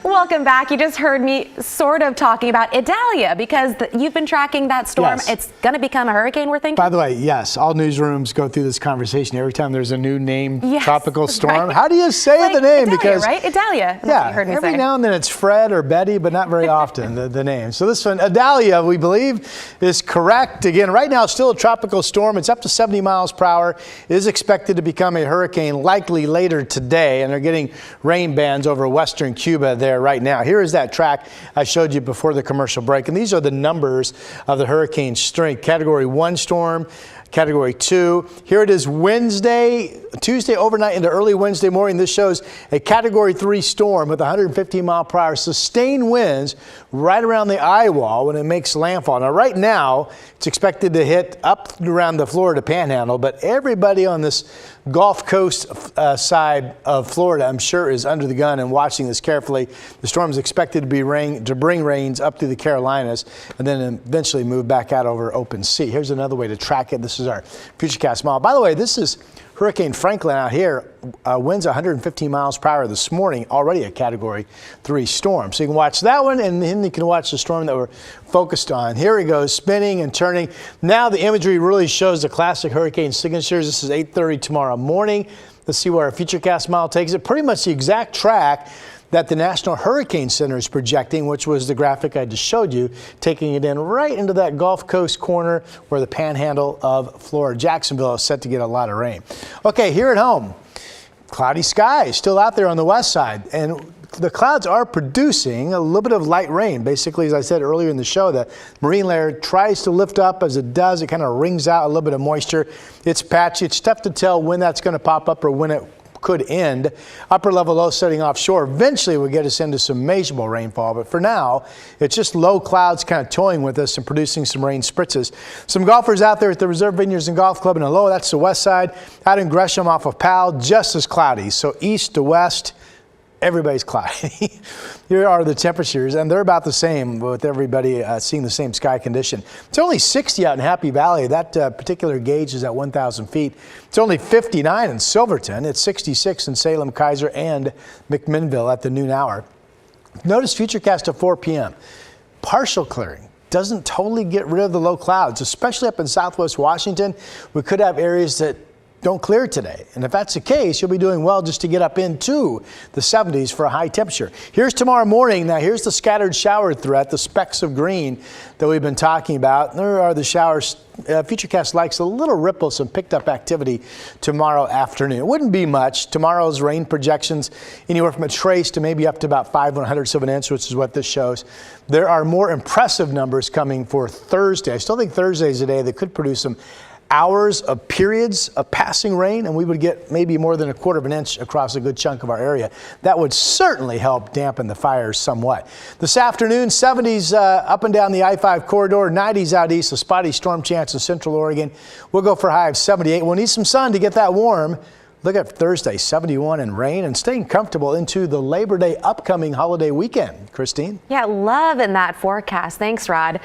Welcome back. You just heard me sort of talking about Idalia because you've been tracking that storm. Yes. It's going to become a hurricane, we're thinking? By the way, yes, all newsrooms go through this conversation every time there's a new named tropical storm. Right. How do you say like the name? Idalia, because right? Idalia. Yeah, you heard me every say. now and then it's Fred or Betty, but not very often, the name. So this one, Idalia, we believe, is correct. Again, right now it's still a tropical storm. It's up to 70 miles per hour. It is expected to become a hurricane likely later today, and they're getting rain bands over western Cuba there right now. Here is that track I showed you before the commercial break, and these are the numbers of the hurricane strength. Category 1 storm, Category 2. Here it is Tuesday overnight into early Wednesday morning. This shows a Category 3 storm with 115 mile per hour sustained winds right around the eye wall when it makes landfall. Now right now it's expected to hit up around the Florida Panhandle, but everybody on this Gulf Coast side of Florida, I'm sure, is under the gun and watching this carefully. The storm is expected to bring rains up through the Carolinas and then eventually move back out over open sea. Here's another way to track it. This is our Futurecast model. By the way, this is Hurricane Franklin out here. Winds 115 miles per hour this morning, already a Category 3 storm. So you can watch that one, and then you can watch the storm that we're focused on. Here it goes, spinning and turning. Now the imagery really shows the classic hurricane signatures. This is 8:30 tomorrow morning. Let's see where our Futurecast model takes it. Pretty much the exact track that the National Hurricane Center is projecting, which was the graphic I just showed you, taking it in right into that Gulf Coast corner where the panhandle of Florida. Jacksonville is set to get a lot of rain. Okay, here at home, cloudy skies still out there on the west side, and the clouds are producing a little bit of light rain. Basically, as I said earlier in the show, the marine layer tries to lift up. As it does, it kind of wrings out a little bit of moisture. It's patchy. It's tough to tell when that's going to pop up or when it could end. Upper level low setting offshore eventually will get us into some measurable rainfall, but for now it's just low clouds kind of toying with us and producing some rain spritzes. Some golfers out there at the Reserve Vineyards and Golf Club in Aloha, that's the west side. Out in Gresham off of Powell, just as cloudy. So east to west, everybody's cloudy. Here are the temperatures, and they're about the same with everybody seeing the same sky condition. It's only 60 out in Happy Valley. That particular gauge is at 1,000 feet. It's only 59 in Silverton. It's 66 in Salem, Kaiser, and McMinnville at the noon hour. Notice Futurecast at 4 p.m. Partial clearing. Doesn't totally get rid of the low clouds, especially up in southwest Washington. We could have areas that don't clear today. And if that's the case, you'll be doing well just to get up into the 70s for a high temperature. Here's tomorrow morning. Now here's the scattered shower threat, the specks of green that we've been talking about. There are the showers. Futurecast likes a little ripple, some picked up activity tomorrow afternoon. It wouldn't be much. Tomorrow's rain projections anywhere from a trace to maybe up to about 5/100ths of an inch, which is what this shows. There are more impressive numbers coming for Thursday. I still think Thursday is a day that could produce some hours of periods of passing rain, and we would get maybe more than 1/4 of an inch across a good chunk of our area. That would certainly help dampen the fires somewhat. This afternoon, 70s up and down the I-5 corridor, 90s out east, a spotty storm chance in central Oregon. We'll go for a high of 78. We'll need some sun to get that warm. Look at Thursday, 71 and rain, and staying comfortable into the Labor Day upcoming holiday weekend. Christine? Yeah, love in that forecast. Thanks, Rod.